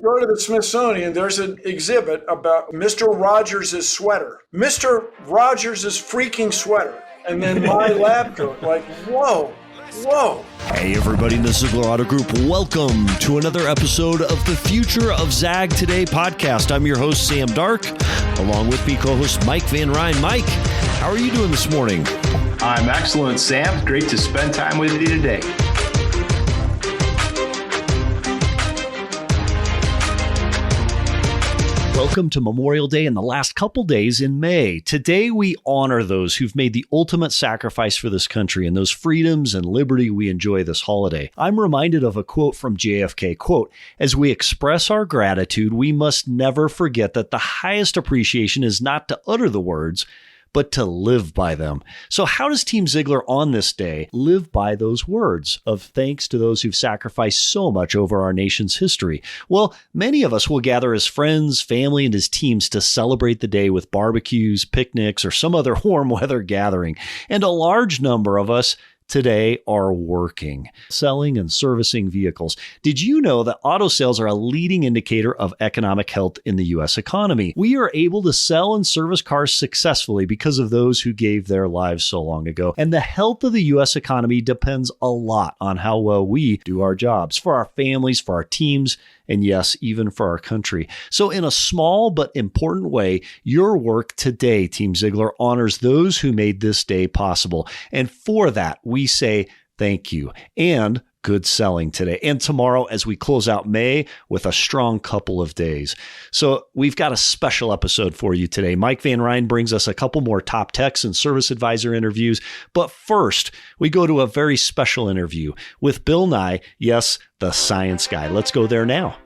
go to the Smithsonian, there's an exhibit about Mr. Rogers' sweater. Mr. Rogers' freaking sweater. And then my lab coat. Like, whoa. Hey everybody in the Ziggler Auto Group, welcome to another episode of the Future of Zag Today podcast. I'm your host, Sam Dark, along with me co-host Mike Van Ryn. Mike, how are you doing this morning? I'm excellent, Sam. Great to spend time with you today. Welcome to Memorial Day and the last couple days in May. Today, we honor those who've made the ultimate sacrifice for this country and those freedoms and liberty we enjoy this holiday. I'm reminded of a quote from JFK, quote, "As we express our gratitude, we must never forget that the highest appreciation is not to utter the words, but to live by them." So how does Team Zeigler on this day live by those words of thanks to those who've sacrificed so much over our nation's history? Well, many of us will gather as friends, family, and as teams to celebrate the day with barbecues, picnics, or some other warm weather gathering. And a large number of us today are working, selling and servicing vehicles. Did you know that auto sales are a leading indicator of economic health in the U.S. economy? We are able to sell and service cars successfully because of those who gave their lives so long ago. And the health of the U.S. economy depends a lot on how well we do our jobs for our families, for our teams, and yes, even for our country. So in a small but important way, your work today, Team Zeigler, honors those who made this day possible. And for that, we say thank you and good selling today and tomorrow as we close out May with a strong couple of days. So we've got a special episode for you today. Mike Van Ryn brings us a couple more top techs and service advisor interviews. But first, we go to a very special interview with Bill Nye, yes, the science guy. Let's go there now.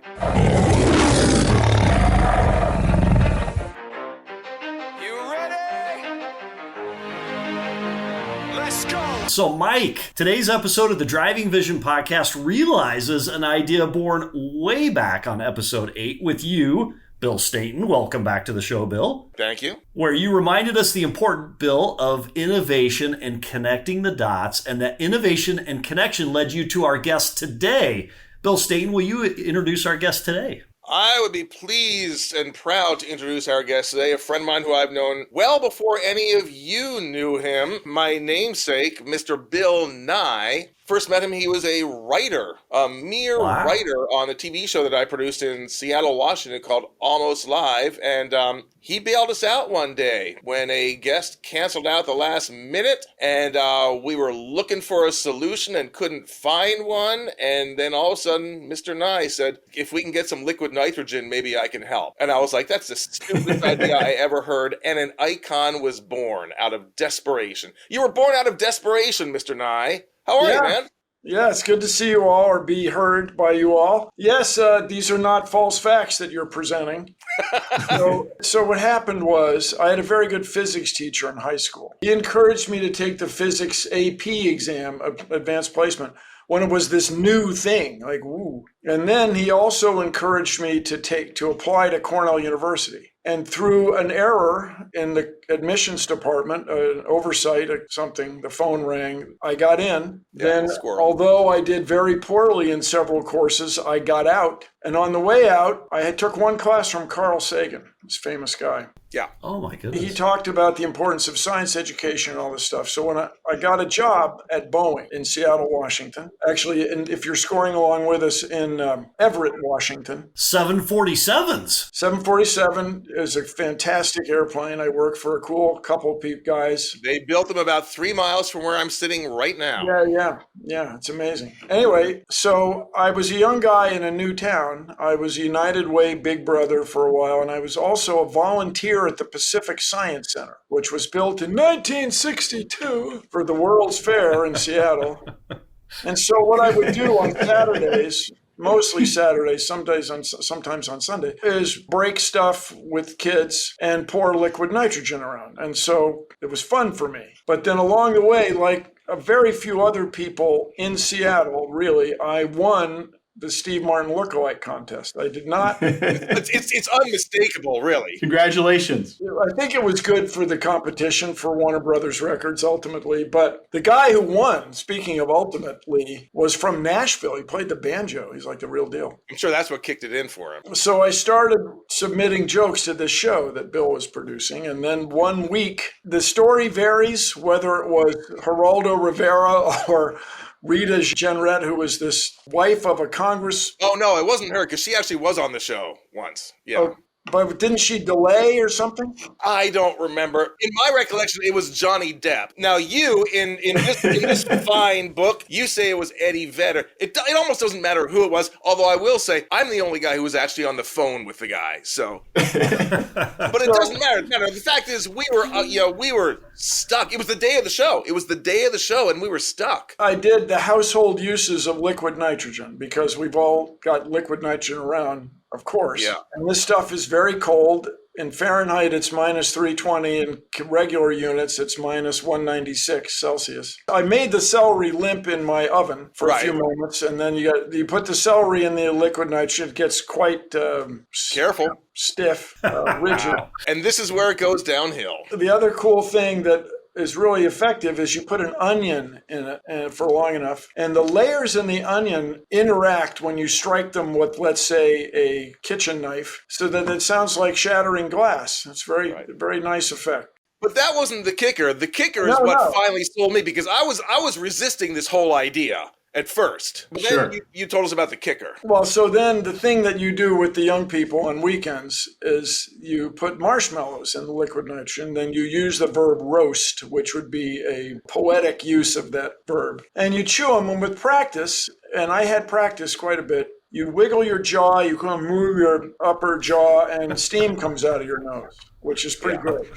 So, Mike, today's episode of the Driving Vision podcast realizes an idea born way back on episode 8 with you, Bill Stainton. Welcome back to the show, Bill. Thank you. Where you reminded us the important, Bill, of innovation and connecting the dots, and that innovation and connection led you to our guest today. Bill Stainton, will you introduce our guest today? I would be pleased and proud to introduce our guest today, a friend of mine who I've known well before any of you knew him, my namesake, Mr. Bill Nye. First met him, he was a writer, a mere writer on a TV show that I produced in Seattle, Washington called Almost Live. And he bailed us out one day when a guest canceled out the last minute. And we were looking for a solution and couldn't find one. And then all of a sudden, Mr. Nye said, if we can get some liquid nitrogen, maybe I can help. And I was like, that's the stupidest idea I ever heard. And an icon was born out of desperation. You were born out of desperation, Mr. Nye. How are you, man? Yeah, it's good to see you all or be heard by you all. Yes, these are not false facts that you're presenting. So what happened was I had a very good physics teacher in high school. He encouraged me to take the physics AP exam, advanced placement, when it was this new thing, like, woo. And then he also encouraged me to apply to Cornell University. And through an error in the admissions department, an oversight or something, the phone rang, I got in. Then, although I did very poorly in several courses, I got out. And on the way out, I took one class from Carl Sagan, this famous guy. Yeah. Oh, my goodness. He talked about the importance of science education and all this stuff. So when I got a job at Boeing in Seattle, Washington, actually, and if you're scoring along with us in Everett, Washington. 747s. 747 is a fantastic airplane. I work for a cool couple of guys. They built them about 3 miles from where I'm sitting right now. Yeah, it's amazing. Anyway, so I was a young guy in a new town. I was United Way Big Brother for a while, and I was also a volunteer at the Pacific Science Center, which was built in 1962 for the World's Fair in Seattle. And so what I would do on Saturdays, mostly Saturdays, sometimes on Sunday, is break stuff with kids and pour liquid nitrogen around. And so it was fun for me. But then along the way, like a very few other people in Seattle, really, I won the Steve Martin lookalike contest. I did not. It's unmistakable, really. Congratulations. I think it was good for the competition for Warner Brothers Records ultimately. But the guy who won, speaking of ultimately, was from Nashville. He played the banjo. He's like the real deal. I'm sure that's what kicked it in for him. So I started submitting jokes to this show that Bill was producing. And then one week, the story varies whether it was Geraldo Rivera or Rita Jenrette, who was this wife of a Congress. Oh, no, it wasn't her, because she actually was on the show once. Yeah. Oh, but didn't she delay or something? I don't remember. In my recollection, it was Johnny Depp. Now, you, in this fine book, you say it was Eddie Vedder. It almost doesn't matter who it was, although I will say I'm the only guy who was actually on the phone with the guy. So, but it doesn't matter. The fact is, we were stuck. It was the day of the show. And we were stuck. I did the household uses of liquid nitrogen because we've all got liquid nitrogen around. Of course. Yeah. And this stuff is very cold. In Fahrenheit, it's minus 320. In regular units, it's minus 196 Celsius. I made the celery limp in my oven for a few moments, and then you put the celery in the liquid nitrogen. It gets quite careful, stiff, rigid. And this is where it goes downhill. The other cool thing that is really effective is you put an onion in it for long enough, and the layers in the onion interact when you strike them with, let's say, a kitchen knife, so that it sounds like shattering glass. It's very nice effect. But that wasn't the kicker. The kicker is finally sold me, because I was resisting this whole idea at first. But then you told us about the kicker. Well, so then the thing that you do with the young people on weekends is you put marshmallows in the liquid nitrogen, then you use the verb roast, which would be a poetic use of that verb. And you chew them, and with practice, and I had practice quite a bit, you wiggle your jaw, you kind of move your upper jaw, and steam comes out of your nose, which is pretty good.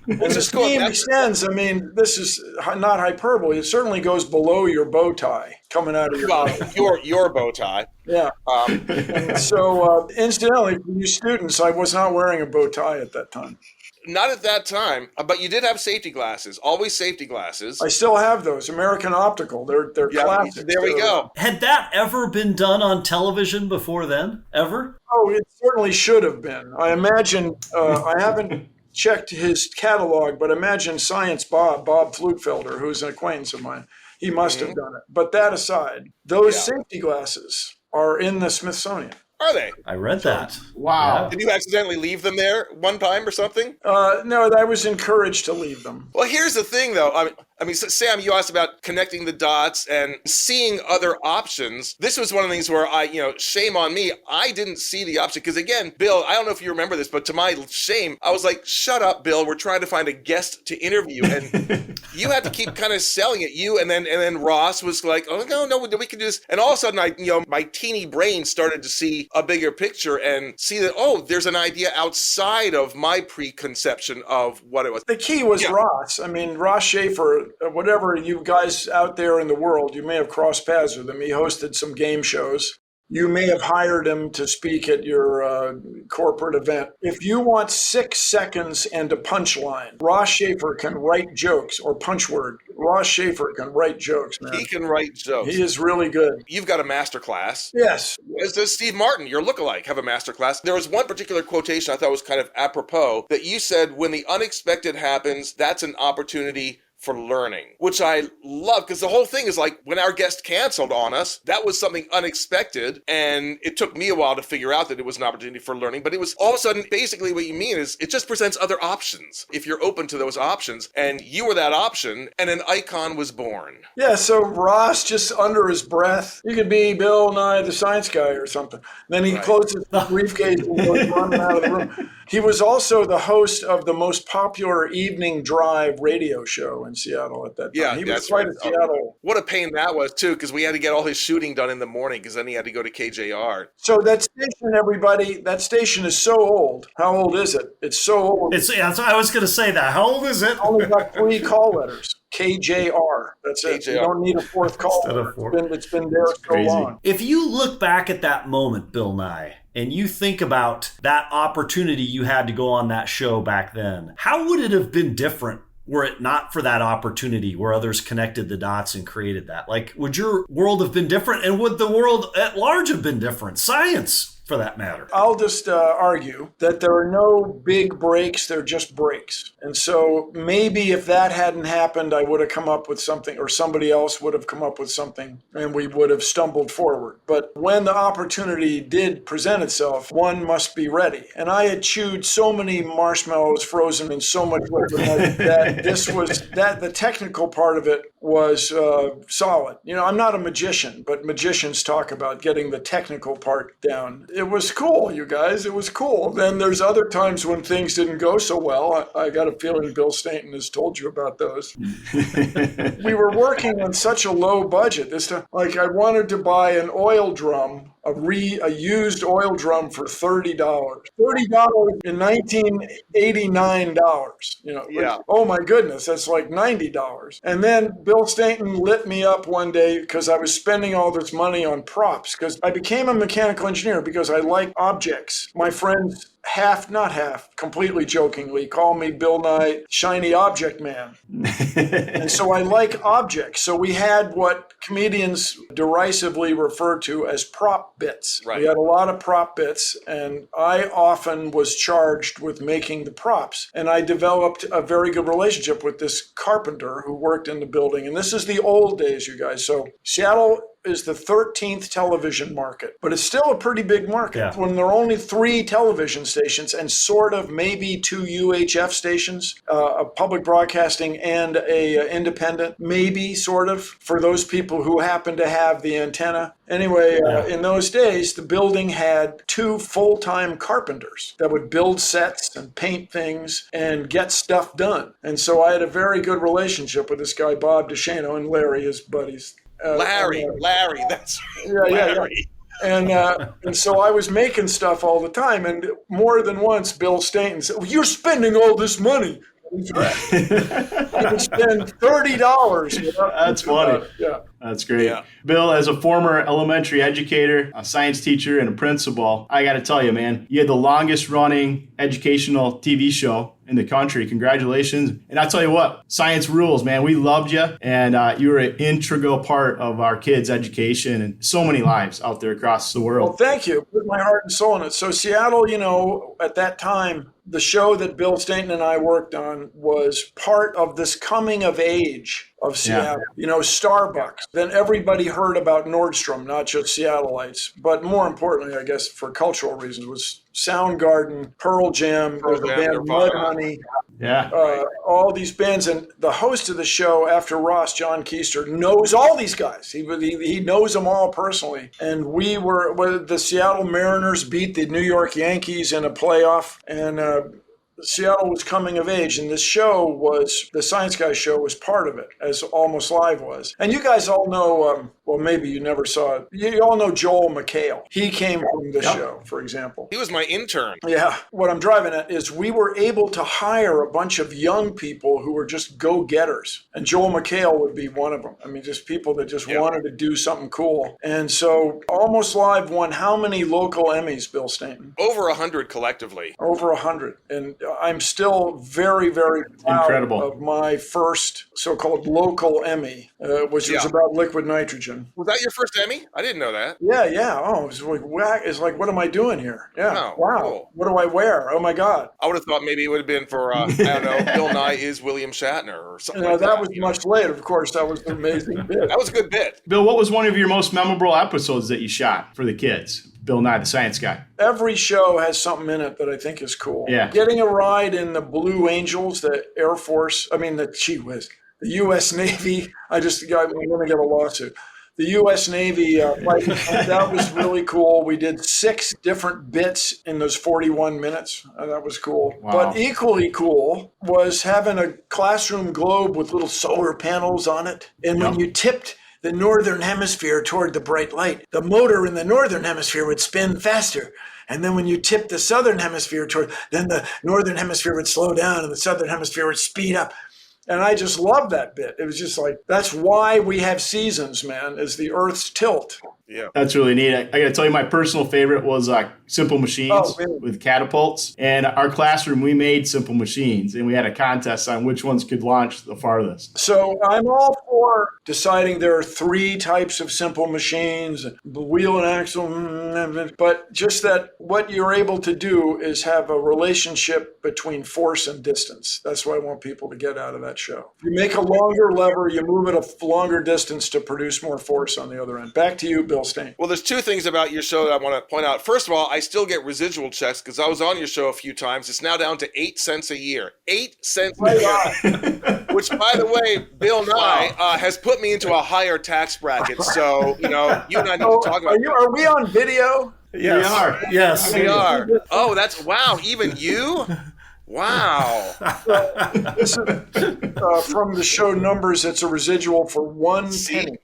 And the steam extends. I mean, this is not hyperbole. It certainly goes below your bow tie coming out of your mouth. your bow tie. Yeah. And so, incidentally, for you students, I was not wearing a bow tie at that time. Not at that time, but you did have safety glasses. Always safety glasses. I still have those. American Optical. They're classics. There we go. Had that ever been done on television before then? Ever? Oh, it certainly should have been. I imagine, I haven't checked his catalog, but imagine Science Bob Flutfelder, who's an acquaintance of mine. He must have done it. But that aside, those safety glasses are in the Smithsonian. Are they? I read that. Wow. Yeah. Did you accidentally leave them there one time or something? No, I was encouraged to leave them. Well, here's the thing, though. I mean, Sam, you asked about connecting the dots and seeing other options. This was one of the things where shame on me. I didn't see the option because, again, Bill, I don't know if you remember this, but to my shame, I was like, shut up, Bill. We're trying to find a guest to interview. And you had to keep kind of selling it. You and then Ross was like, oh, no, we can do this. And all of a sudden, my teeny brain started to see a bigger picture and see that, there's an idea outside of my preconception of what it was. The key was Ross. I mean, Ross Schaefer, whatever you guys out there in the world, you may have crossed paths with him. He hosted some game shows. You may have hired him to speak at your corporate event. If you want 6 seconds and a punchline, Ross Schaefer can write jokes, or punchword. Ross Schaefer can write jokes, man. He can write jokes. He is really good. You've got a master class. Yes. As does Steve Martin, your lookalike, have a master class. There was one particular quotation I thought was kind of apropos that you said, when the unexpected happens, that's an opportunity for learning, which I love, because the whole thing is like when our guest canceled on us, that was something unexpected, and it took me a while to figure out that it was an opportunity for learning, but it was all of a sudden, basically what you mean is it just presents other options if you're open to those options, and you were that option, and an icon was born. Yeah, so Ross, just under his breath, you could be Bill Nye, the science guy or something. Then he closes the briefcase and goes running out of the room. He was also the host of the most popular evening drive radio show in Seattle at that time. Yeah, he was quite a Seattle. What a pain that was, too, because we had to get all his shooting done in the morning, because then he had to go to KJR. So that station, everybody, that station is so old. How old is it? It's so old. I was going to say that. How old is it? Only got 3 call letters. KJR. That's it. KJR. You don't need a 4th call letter. It's been there so long. If you look back at that moment, Bill Nye, and you think about that opportunity you had to go on that show back then, how would it have been different were it not for that opportunity where others connected the dots and created that? Like, would your world have been different? And would the world at large have been different? Science, for that matter. I'll just argue that there are no big breaks, they're just breaks. And so maybe if that hadn't happened, I would have come up with something, or somebody else would have come up with something, and we would have stumbled forward. But when the opportunity did present itself, one must be ready. And I had chewed so many marshmallows frozen in so much liquid that the technical part of it was solid. You know, I'm not a magician, but magicians talk about getting the technical part down. It was cool, you guys. It was cool. Then there's other times when things didn't go so well. I got a feeling Bill Stainton has told you about those. We were working on such a low budget this time. Like, I wanted to buy an oil drum, a used oil drum for $30. $30 in 1989 dollars. You know, Yeah. oh my goodness, that's like $90. And then Bill Stainton lit me up one day because I was spending all this money on props, because I became a mechanical engineer because I like objects. My friends completely jokingly, call me Bill Nye, shiny object man. And so I like objects. So we had what comedians derisively refer to as prop bits. Right. We had a lot of prop bits, and I often was charged with making the props. And I developed a very good relationship with this carpenter who worked in the building. And this is the old days, you guys. So Seattle is the 13th television market, but it's still a pretty big market. Yeah. When there are only 3 television stations and sort of maybe 2 UHF stations, a public broadcasting and a independent, maybe sort of, for those people who happen to have the antenna. Anyway, in those days, the building had 2 full-time carpenters that would build sets and paint things and get stuff done. And so I had a very good relationship with this guy, Bob DeShano, and Larry, his buddies. Larry, that's Larry. And so I was making stuff all the time, and more than once Bill Stainton said, well, "You're spending all this money." I would spend $30. That's funny. Yeah. That's great. Yeah. Bill, as a former elementary educator, a science teacher, and a principal, I got to tell you, man, you had the longest running educational TV show in the country. Congratulations. And I'll tell you what, science rules, man. We loved you, and you were an integral part of our kids' education and so many lives out there across the world. Well, thank you. Put my heart and soul in it. So Seattle, you know, at that time, the show that Bill Stainton and I worked on was part of this coming of age of Seattle. You know, Starbucks. Then everybody heard about Nordstrom, not just Seattleites. But more importantly, I guess, for cultural reasons, was Soundgarden, Pearl Jam, the band Mudhoney. Yeah. All these bands. And the host of the show after Ross, John Keister, knows all these guys. He knows them all personally. And the Seattle Mariners beat the New York Yankees in a playoff. And Seattle was coming of age, and this show was, the Science Guy show was part of it, as Almost Live was. And you guys all know, well, maybe you never saw it. You all know Joel McHale. He came from this show, for example. He was my intern. Yeah. What I'm driving at is we were able to hire a bunch of young people who were just go-getters. And Joel McHale would be one of them. I mean, just people that just wanted to do something cool. And so Almost Live won how many local Emmys, Bill Stainton? Over 100 collectively. Over 100. And I'm still very, very proud of my first so-called local Emmy, which was about liquid nitrogen. Was that your first Emmy? I didn't know that. Yeah. Oh, it's like, what am I doing here? Yeah. Oh, wow. cool. What do I wear? Oh my God. I would have thought maybe it would have been for, I don't know, Bill Nye is William Shatner or something like that. That was much later, of course. That was an amazing bit. That was a good bit. Bill, what was one of your most memorable episodes that you shot for the kids? Bill Nye, the Science Guy. Every show has something in it that I think is cool. Yeah. Getting a ride in the Blue Angels, the Air Force, the U.S. Navy. I'm going to get a lawsuit. The U.S. Navy flight, that was really cool. We did 6 different bits in those 41 minutes. That was cool. Wow. But equally cool was having a classroom globe with little solar panels on it. And when you tipped the northern hemisphere toward the bright light, the motor in the northern hemisphere would spin faster. And then when you tipped the southern hemisphere then the northern hemisphere would slow down and the southern hemisphere would speed up. And I just loved that bit. It was just like, that's why we have seasons, man, is the Earth's tilt. Yeah. That's really neat. I got to tell you, my personal favorite was Simple Machines with catapults. And our classroom, we made Simple Machines, and we had a contest on which ones could launch the farthest. So I'm all for deciding there are 3 types of simple machines, the wheel and axle, but just that what you're able to do is have a relationship between force and distance. That's what I want people to get out of that show. You make a longer lever, you move it a longer distance to produce more force on the other end. Back to you, Bill Stainton. Well, there's 2 things about your show that I want to point out. First of all, I still get residual checks because I was on your show a few times. It's now down to 8 cents a year. 8 cents a year. Which, by the way, Bill Nye has put me into a higher tax bracket. So, you and I need to talk about Are we on video? Yes. We are. Yes. We are. Oh, wow. Even you? Wow. This is from the show numbers. It's a residual for 1 penny.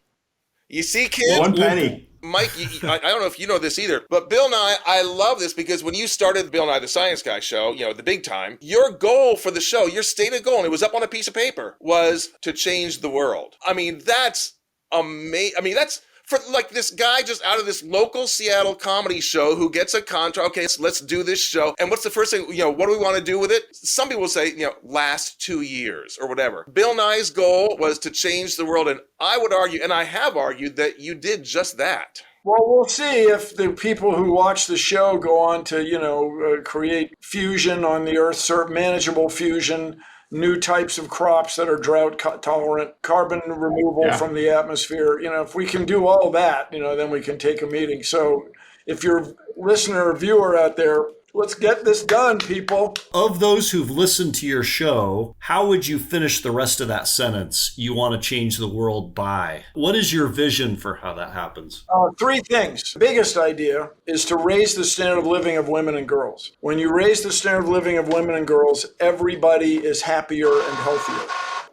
You see, kid? 1 penny. Mike, I don't know if you know this either, but Bill Nye, I love this because when you started Bill Nye the Science Guy show, the big time, your goal for the show, your stated goal, and it was up on a piece of paper, was to change the world. I mean, that's amazing. I mean, that's for like this guy just out of this local Seattle comedy show who gets a contract. Okay, let's do this show. And what's the first thing, what do we want to do with it? Some people say, last 2 years or whatever. Bill Nye's goal was to change the world. And I would argue, and I have argued, that you did just that. Well, we'll see if the people who watch the show go on to, create fusion on the Earth, manageable fusion, new types of crops that are drought tolerant, carbon removal from the atmosphere. If we can do all that, then we can take a meeting. So if you're a listener or viewer out there, let's get this done, people. Of those who've listened to your show, how would you finish the rest of that sentence? You want to change the world by. What is your vision for how that happens? 3 things. The biggest idea is to raise the standard of living of women and girls. When you raise the standard of living of women and girls, everybody is happier and healthier.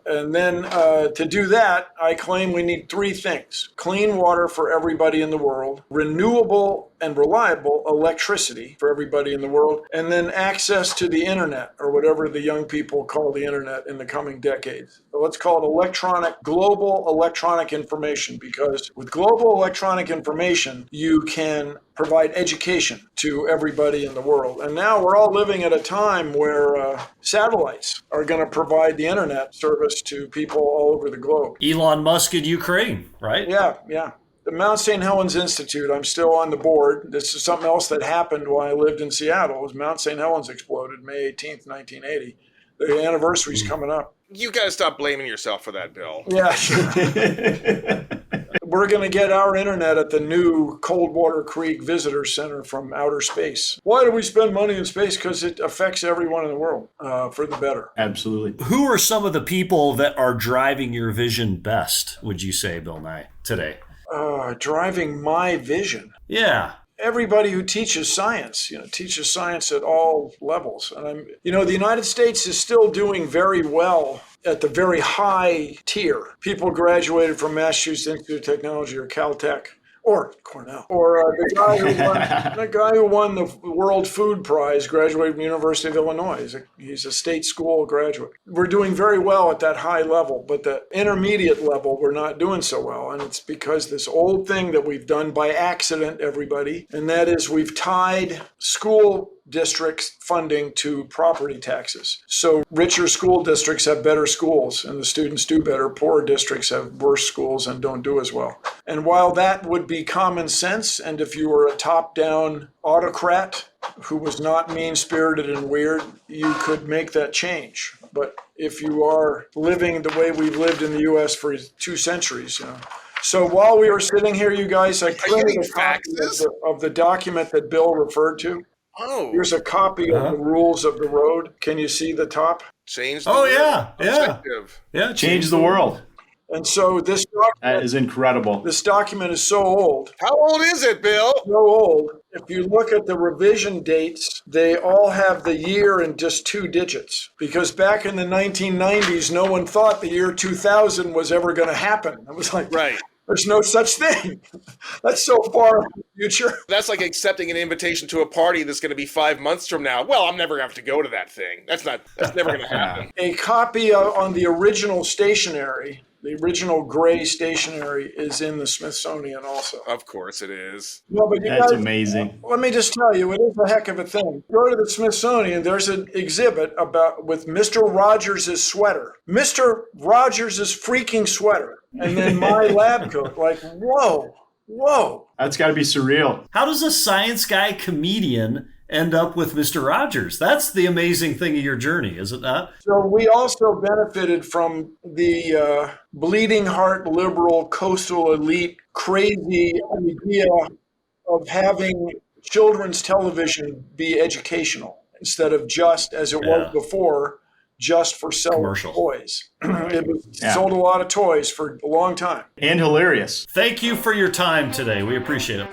And then to do that, I claim we need 3 things. Clean water for everybody in the world, renewable and reliable electricity for everybody in the world, and then access to the internet, or whatever the young people call the internet in the coming decades. So let's call it global electronic information, because with global electronic information, you can provide education to everybody in the world. And now we're all living at a time where satellites are going to provide the internet service to people all over the globe. Elon Musk in Ukraine, right? Yeah. The Mount St. Helens Institute, I'm still on the board. This is something else that happened while I lived in Seattle. Was Mount St. Helens exploded May 18th, 1980. The anniversary's coming up. You got to stop blaming yourself for that, Bill. Yeah. We're going to get our internet at the new Coldwater Creek Visitor Center from outer space. Why do we spend money in space? Because it affects everyone in the world for the better. Absolutely. Who are some of the people that are driving your vision best, would you say, Bill Nye, today? Driving my vision. Yeah. Everybody who teaches science, teaches science at all levels. And the United States is still doing very well at the very high tier. People graduated from Massachusetts Institute of Technology or Caltech or Cornell, or the guy who won the World Food Prize graduated from the University of Illinois. He's a state school graduate. We're doing very well at that high level, but the intermediate level, we're not doing so well. And it's because this old thing that we've done by accident, everybody, and that is we've tied school districts funding to property taxes. So richer school districts have better schools and the students do better. Poorer districts have worse schools and don't do as well. And while that would be common sense, and if you were a top-down autocrat who was not mean-spirited and weird, you could make that change. But if you are living the way we've lived in the U.S. for 2 centuries, So while we were sitting here, you guys, I printed a copy of the document that Bill referred to. Oh. Here's a copy of the rules of the road. Can you see the top? Change the world. Yeah. Change the world. And so this document, that is incredible. This document is so old. How old is it, Bill? So old. If you look at the revision dates, they all have the year in just 2 digits. Because back in the 1990s, no one thought the year 2000 was ever going to happen. It was like, right. There's no such thing. That's so far in the future. That's like accepting an invitation to a party that's going to be 5 months from now. Well, I'm never going to have to go to that thing. That's never going to happen. A copy on the original stationery The original gray stationery is in the Smithsonian also. Of course it is. No, but That's amazing. Let me just tell you, it is a heck of a thing. Go to the Smithsonian, there's an exhibit with Mr. Rogers' sweater. Mr. Rogers' freaking sweater. And then my lab coat. Like, whoa. That's got to be surreal. How does a science guy comedian end up with Mr. Rogers? That's the amazing thing of your journey, is it not? So we also benefited from the bleeding heart liberal coastal elite crazy idea of having children's television be educational instead of just, as it was before, just for selling toys. It sold a lot of toys for a long time. And hilarious. Thank you for your time today. We appreciate it.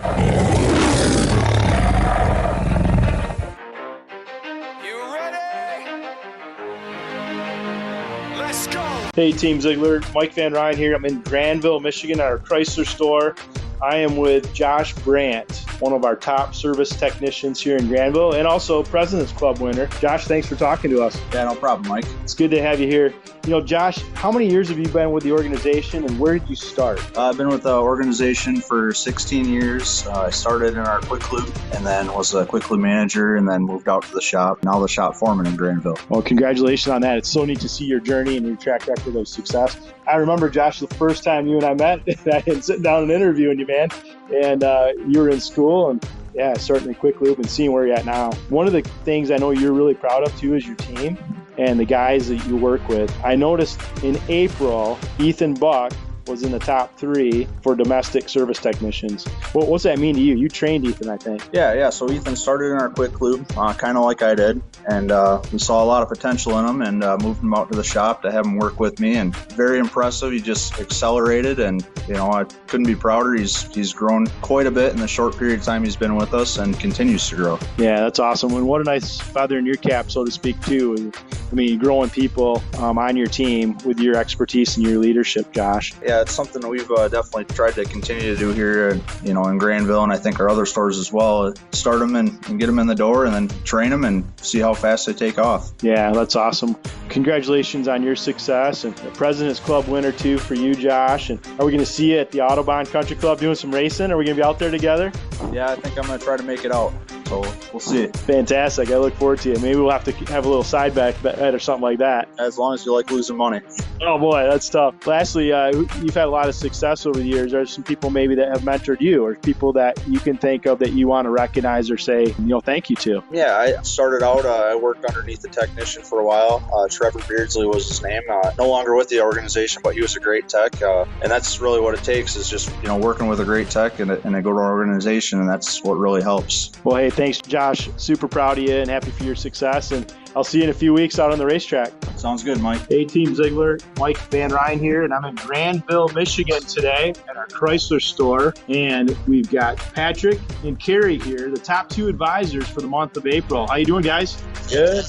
Hey, Team Ziggler. Mike Van Ryn here. I'm in Granville, Michigan at our Chrysler store. I am with Josh Brandt, one of our top service technicians here in Granville, and also President's Club winner. Josh, thanks for talking to us. Yeah, no problem, Mike. It's good to have you here. You know, Josh, how many years have you been with the organization, and where did you start? I've been with the organization for 16 years. I started in our Quick Lube and then was a Quick Lube manager and then moved out to the shop. Now the shop foreman in Granville. Well, congratulations on that. It's so neat to see your journey and your track record of success. I remember, Josh, the first time you and I met, I had sitting down and interviewing you, man, and you were in school, and yeah, starting in Quick Lube and seeing where you're at now. One of the things I know you're really proud of, too, is your team and the guys that you work with. I noticed in April, Ethan Buck was in the top 3 for domestic service technicians. What's that mean to you? You trained Ethan, I think. Yeah. So Ethan started in our Quick Lube, kind of like I did, and we saw a lot of potential in him and moved him out to the shop to have him work with me. And very impressive. He just accelerated, and I couldn't be prouder. He's grown quite a bit in the short period of time he's been with us, and continues to grow. Yeah, that's awesome. And what a nice feather in your cap, so to speak, too. I mean, growing people on your team with your expertise and your leadership, Josh. Yeah, it's something that we've definitely tried to continue to do here, in Granville, and I think our other stores as well. Start them and get them in the door, and then train them and see how fast they take off. Yeah, that's awesome. Congratulations on your success, and the President's Club winner too for you, Josh. And are we going to see you at the Autobahn Country Club doing some racing? Are we going to be out there together? Yeah, I think I'm going to try to make it out. So we'll see. Fantastic. I look forward to it. Maybe we'll have to have a little side bet or something like that. As long as you like losing money. Oh, boy, that's tough. Lastly, you've had a lot of success over the years. Are there some people maybe that have mentored you, or people that you can think of that you want to recognize or say, thank you to? Yeah, I started out, I worked underneath the technician for a while. Trevor Beardsley was his name. No longer with the organization, but he was a great tech. And that's really what it takes, is just, working with a great tech and a good organization, and that's what really helps. Well, hey, thanks, Josh. Super proud of you and happy for your success. And I'll see you in a few weeks out on the racetrack. Sounds good, Mike. Hey, Team Ziggler. Mike Van Ryn here, and I'm in Granville, Michigan today at our Chrysler store. And we've got Patrick and Carrie here, the top 2 advisors for the month of April. How you doing, guys? Good.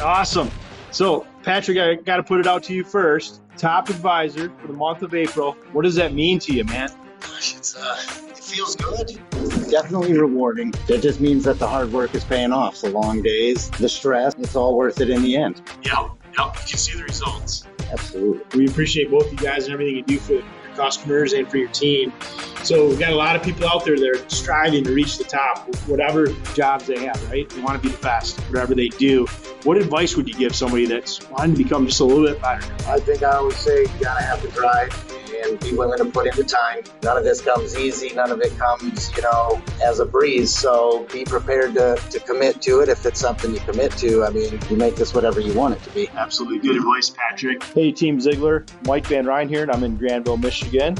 Awesome. So, Patrick, I got to put it out to you first. Top advisor for the month of April. What does that mean to you, man? Gosh, it feels good. Definitely rewarding. That just means that the hard work is paying off. The long days, the stress, it's all worth it in the end. Yep. You can see the results. Absolutely. We appreciate both you guys and everything you do for your customers and for your team. So we've got a lot of people out there that are striving to reach the top, whatever jobs they have, right? They want to be the best, whatever they do. What advice would you give somebody that's wanting to become just a little bit better? I think I always say you gotta have the drive and be willing to put in the time. None of this comes easy. None of it comes, as a breeze. So be prepared to commit to it. If it's something you commit to, you make this whatever you want it to be. Absolutely. Good advice, Patrick. Hey, Team Ziggler. Mike Van Ryn here, and I'm in Granville, Michigan.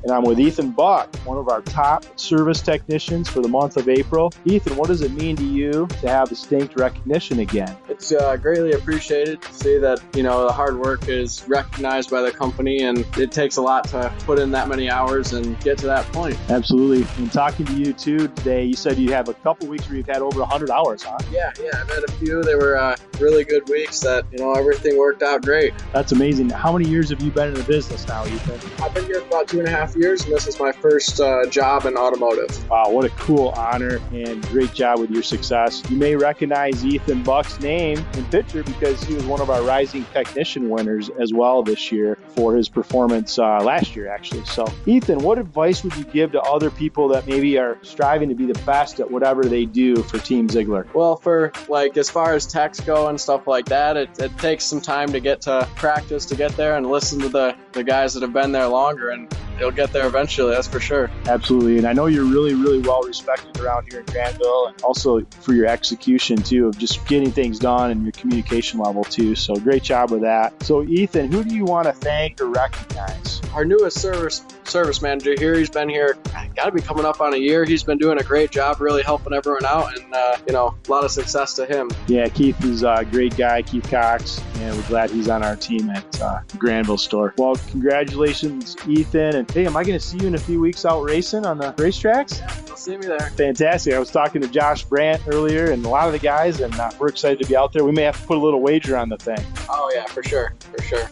And I'm with Ethan Buck, one of our top service technicians for the month of April. Ethan, what does it mean to you to have distinct recognition again? It's greatly appreciated to see that, the hard work is recognized by the company, and it takes a lot to put in that many hours and get to that point. Absolutely. And talking to you too today, you said you have a couple weeks where you've had over 100 hours, huh? Yeah, I've had a few. They were really good weeks that, everything worked out great. That's amazing. How many years have you been in the business now, Ethan? I've been here for about 2.5 years, and this is my first job in automotive. Wow, what a cool honor, and great job with your success. You may recognize Ethan Buck's name and picture because he was one of our Rising Technician winners as well this year. for his performance last year, actually. So, Ethan, what advice would you give to other people that maybe are striving to be the best at whatever they do for Team Zeigler? Well, for like as far as techs go and stuff like that, it takes some time to get to practice, to get there and listen to the guys that have been there longer, and you'll get there eventually, that's for sure. Absolutely. And I know you're really, really well respected around here in Granville, and also for your execution too, of just getting things done and your communication level too. So great job with that. So Ethan, who do you want to thank or recognize? Our newest service manager here, he's been here, got to be coming up on a year. He's been doing a great job, really helping everyone out, and a lot of success to him. Yeah, Keith is a great guy, Keith Cox, and we're glad he's on our team at the Granville store. Well, congratulations, Ethan. And hey, am I going to see you in a few weeks out racing on the racetracks? Yeah, you'll see me there. Fantastic. I was talking to Josh Brandt earlier and a lot of the guys, and we're excited to be out there. We may have to put a little wager on the thing. Oh, yeah, for sure.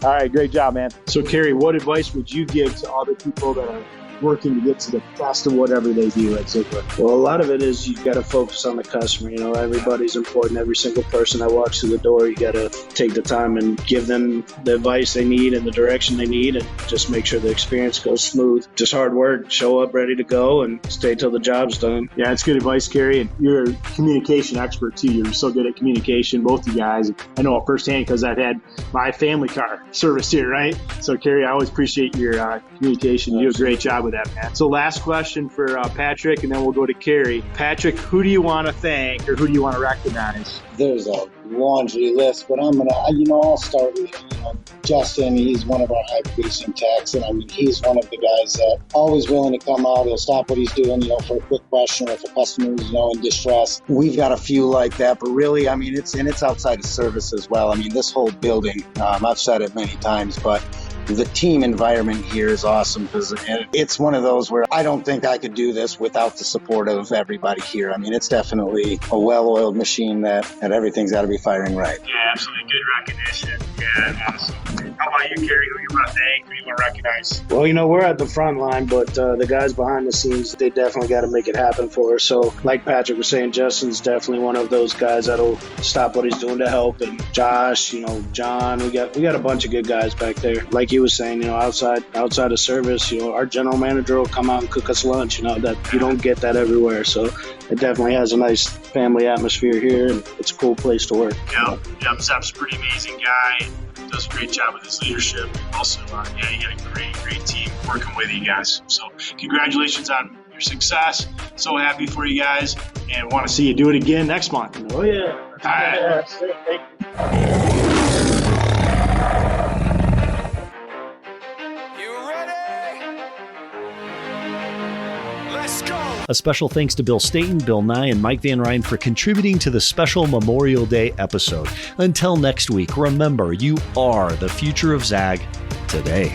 All right, great job, man. So, Carrie, what advice would you give to other people that are working to get to the best of whatever they do at Zeigler? Well, a lot of it is you got to focus on the customer. Everybody's important. Every single person that walks through the door, you got to take the time and give them the advice they need and the direction they need, and just make sure the experience goes smooth. Just hard work, show up ready to go, and stay till the job's done. Yeah, it's good advice, Carrie. And you're a communication expert too. You're so good at communication, both you guys. I know it firsthand because I've had my family car serviced here, right? So, Carrie, I always appreciate your communication. You do a great job with that, man. So last question for Patrick, and then we'll go to Carrie. Patrick, who do you want to thank or who do you want to recognize? There's a laundry list, but I'll start with, Justin. He's one of our high producing techs, and he's one of the guys that always willing to come out. He'll stop what he's doing, for a quick question or if a customer is, in distress. We've got a few like that, but really, it's outside of service as well. This whole building, I've said it many times, but the team environment here is awesome because it's one of those where I don't think I could do this without the support of everybody here. It's definitely a well-oiled machine that everything's got to be firing right. Yeah, absolutely. Good recognition. Yeah, awesome. How about you, Carrie? Who you want to thank? Who you want to recognize? Well, we're at the front line, but the guys behind the scenes, they definitely got to make it happen for us. So like Patrick was saying, Justin's definitely one of those guys that'll stop what he's doing to help. And Josh, John, we got a bunch of good guys back there. Like you was saying, outside of service, our general manager will come out and cook us lunch, that you don't get that everywhere. So it definitely has a nice family atmosphere here, and it's a cool place to work. Yeah, Zep's a pretty amazing guy. Does a great job with his leadership. Also, you got a great team working with you guys. So congratulations on your success. So happy for you guys, and want to see you do it again next month. Oh, yeah. All right. Thank you. A special thanks to Bill Stainton, Bill Nye, and Mike Van Ryn for contributing to the special Memorial Day episode. Until next week, remember, you are the future of Zag today.